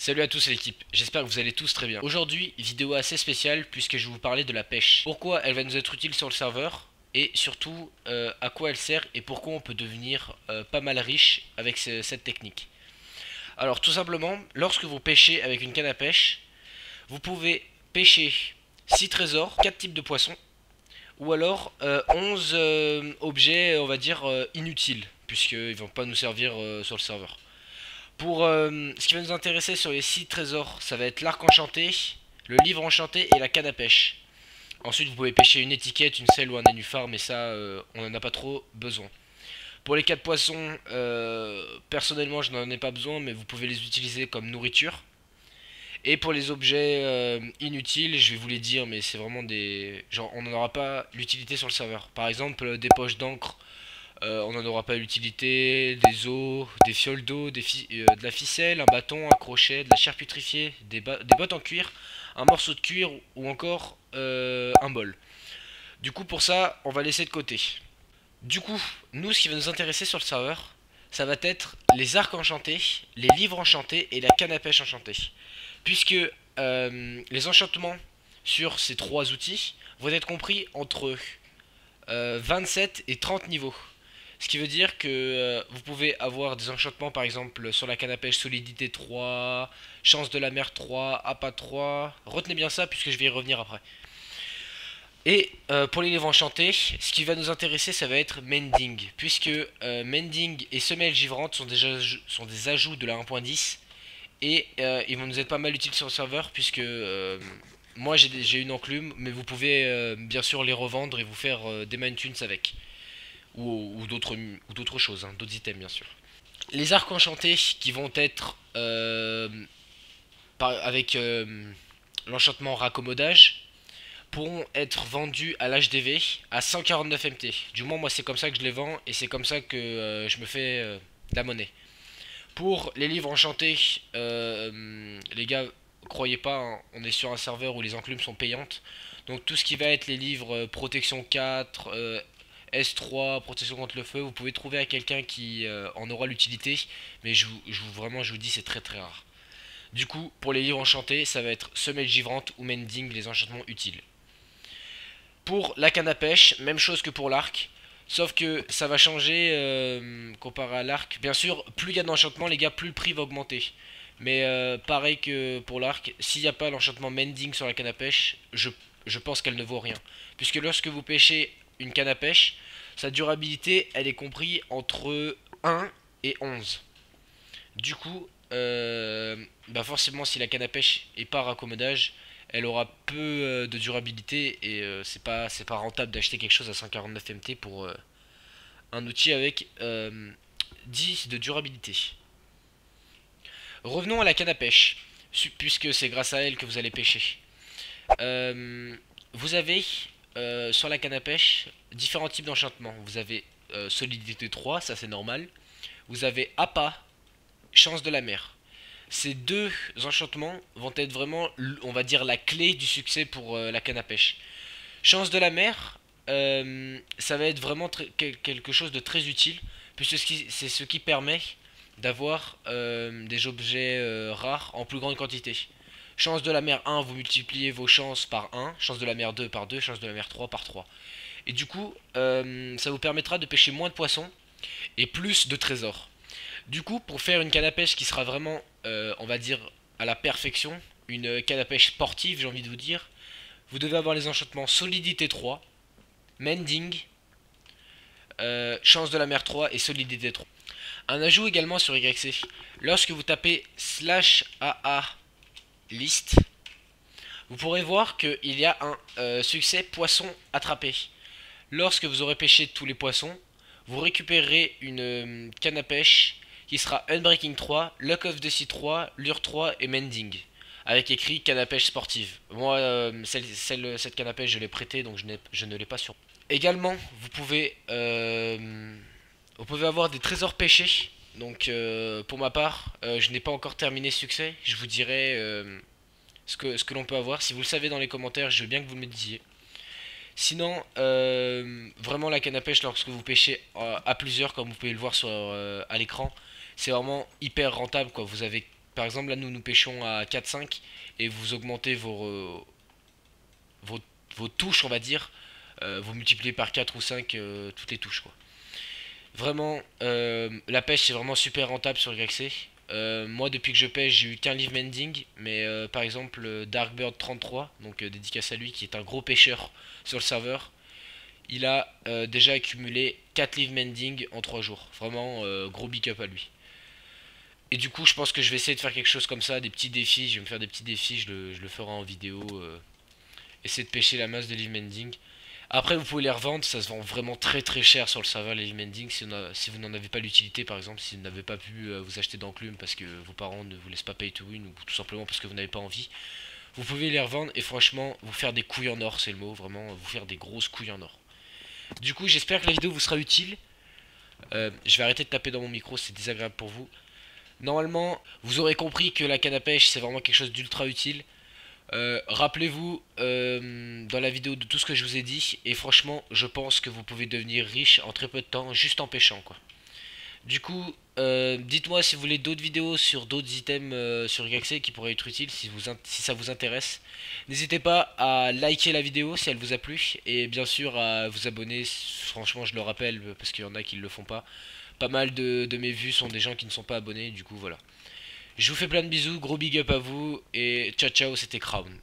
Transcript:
Salut à tous l'équipe, j'espère que vous allez tous très bien. Aujourd'hui, vidéo assez spéciale puisque je vais vous parler de la pêche. Pourquoi elle va nous être utile sur le serveur et surtout à quoi elle sert et pourquoi on peut devenir pas mal riche avec cette technique. Alors tout simplement, lorsque vous pêchez avec une canne à pêche, vous pouvez pêcher 6 trésors, 4 types de poissons ou alors 11 objets on va dire inutiles puisqu'ils vont pas nous servir sur le serveur. Pour ce qui va nous intéresser sur les 6 trésors, ça va être l'arc enchanté, le livre enchanté et la canne à pêche. Ensuite, vous pouvez pêcher une étiquette, une selle ou un nénuphar, mais ça, on n'en a pas trop besoin. Pour les 4 poissons, personnellement, je n'en ai pas besoin, mais vous pouvez les utiliser comme nourriture. Et pour les objets inutiles, je vais vous les dire, mais c'est vraiment des... Genre, on n'en aura pas l'utilité sur le serveur. Par exemple, des poches d'encre, on n'en aura pas l'utilité, des os, des fioles d'eau, de la ficelle, un bâton, un crochet, de la chair putrifiée, des bottes en cuir, un morceau de cuir ou encore un bol. Du coup pour ça on va laisser de côté. Du coup nous ce qui va nous intéresser sur le serveur ça va être les arcs enchantés, les livres enchantés et la canne à pêche enchantée. Puisque les enchantements sur ces trois outils vont être compris entre 27 et 30 niveaux. Ce qui veut dire que vous pouvez avoir des enchantements par exemple sur la canne à pêche solidité 3, chance de la mer 3, appât 3. Retenez bien ça puisque je vais y revenir après. Et pour les livres enchantés, ce qui va nous intéresser ça va être Mending. Puisque Mending et Semelle Givrante sont des ajouts de la 1.10. Et ils vont nous être pas mal utiles sur le serveur puisque moi j'ai une enclume. Mais vous pouvez bien sûr les revendre et vous faire des tunes avec ou d'autres choses, hein, d'autres items bien sûr. Les arcs enchantés qui vont être avec l'enchantement raccommodage pourront être vendus à l'HDV à 149 MT. Du moins moi c'est comme ça que je les vends et c'est comme ça que je me fais de la monnaie. Pour les livres enchantés, les gars, croyez pas, hein, on est sur un serveur où les enclumes sont payantes. Donc tout ce qui va être les livres protection 4, S3, protection contre le feu, vous pouvez trouver à quelqu'un qui en aura l'utilité, mais vraiment je vous dis c'est très très rare. Du coup, pour les livres enchantés, ça va être semelle givrante ou mending, les enchantements utiles. Pour la canne à pêche, même chose que pour l'arc, sauf que ça va changer comparé à l'arc. Bien sûr, plus il y a d'enchantements, les gars, plus le prix va augmenter. Mais pareil que pour l'arc, s'il n'y a pas l'enchantement mending sur la canne à pêche, je pense qu'elle ne vaut rien. Puisque lorsque vous pêchez une canne à pêche, sa durabilité, elle est comprise entre 1 et 11. Du coup, bah forcément, si la canne à pêche est pas raccommodage, elle aura peu de durabilité et c'est pas rentable d'acheter quelque chose à 149 MT pour un outil avec 10 de durabilité. Revenons à la canne à pêche, puisque c'est grâce à elle que vous allez pêcher. Vous avez sur la canne à pêche différents types d'enchantements. Vous avez solidité 3, ça c'est normal. Vous avez appât, chance de la mer. Ces deux enchantements vont être vraiment, on va dire, la clé du succès pour la canne à pêche. Chance de la mer, ça va être vraiment quelque chose de très utile, puisque c'est ce qui permet d'avoir des objets rares en plus grande quantité. Chance de la mer 1, vous multipliez vos chances par 1, chance de la mer 2 par 2, chance de la mer 3 par 3. Et du coup, ça vous permettra de pêcher moins de poissons et plus de trésors. Du coup, pour faire une canne à pêche qui sera vraiment, on va dire, à la perfection, une canne à pêche sportive, j'ai envie de vous dire, vous devez avoir les enchantements solidité 3, mending, chance de la mer 3 et solidité 3. Un ajout également sur YC, lorsque vous tapez /AA list, vous pourrez voir qu'il y a un succès poisson attrapé. Lorsque vous aurez pêché tous les poissons, vous récupérerez une canne à pêche qui sera Unbreaking 3, Luck of the Sea 3, Lure 3 et Mending. Avec écrit canne à pêche sportive. Moi, cette canne à pêche, je l'ai prêtée, donc je ne l'ai pas sur. Également, vous pouvez avoir des trésors pêchés. Donc, pour ma part, je n'ai pas encore terminé succès. Je vous dirai ce que l'on peut avoir. Si vous le savez dans les commentaires, je veux bien que vous me le disiez. Sinon, vraiment la canne à pêche lorsque vous pêchez à plusieurs, comme vous pouvez le voir à l'écran, c'est vraiment hyper rentable quoi. Vous avez par exemple là nous pêchons à 4-5 et vous augmentez vos, vos touches on va dire, vous multipliez par 4 ou 5 toutes les touches quoi. Vraiment, la pêche c'est vraiment super rentable sur YC. Moi depuis que je pêche j'ai eu qu'un live mending, mais par exemple Darkbird33, donc dédicace à lui qui est un gros pêcheur sur le serveur, il a déjà accumulé 4 live mending en 3 jours. Vraiment gros big up à lui. Et du coup je pense que je vais essayer de faire quelque chose comme ça, des petits défis, je vais me faire des petits défis, je le ferai en vidéo. Essayer de pêcher la masse de live mending. Après, vous pouvez les revendre, ça se vend vraiment très très cher sur le serveur les live mending si vous n'en avez pas l'utilité par exemple, si vous n'avez pas pu vous acheter d'enclume parce que vos parents ne vous laissent pas pay to win ou tout simplement parce que vous n'avez pas envie. Vous pouvez les revendre et franchement vous faire des couilles en or, c'est le mot, vraiment vous faire des grosses couilles en or. Du coup, j'espère que la vidéo vous sera utile. Je vais arrêter de taper dans mon micro, c'est désagréable pour vous. Normalement, vous aurez compris que la canne à pêche c'est vraiment quelque chose d'ultra utile. Rappelez-vous dans la vidéo de tout ce que je vous ai dit et franchement je pense que vous pouvez devenir riche en très peu de temps juste en pêchant quoi. Du coup dites-moi si vous voulez d'autres vidéos sur d'autres items sur YXC qui pourraient être utiles si ça vous intéresse. N'hésitez pas à liker la vidéo si elle vous a plu et bien sûr à vous abonner, franchement je le rappelle parce qu'il y en a qui ne le font pas. Pas mal de mes vues sont des gens qui ne sont pas abonnés, du coup voilà. Je vous fais plein de bisous, gros big up à vous et ciao ciao, c'était Crown.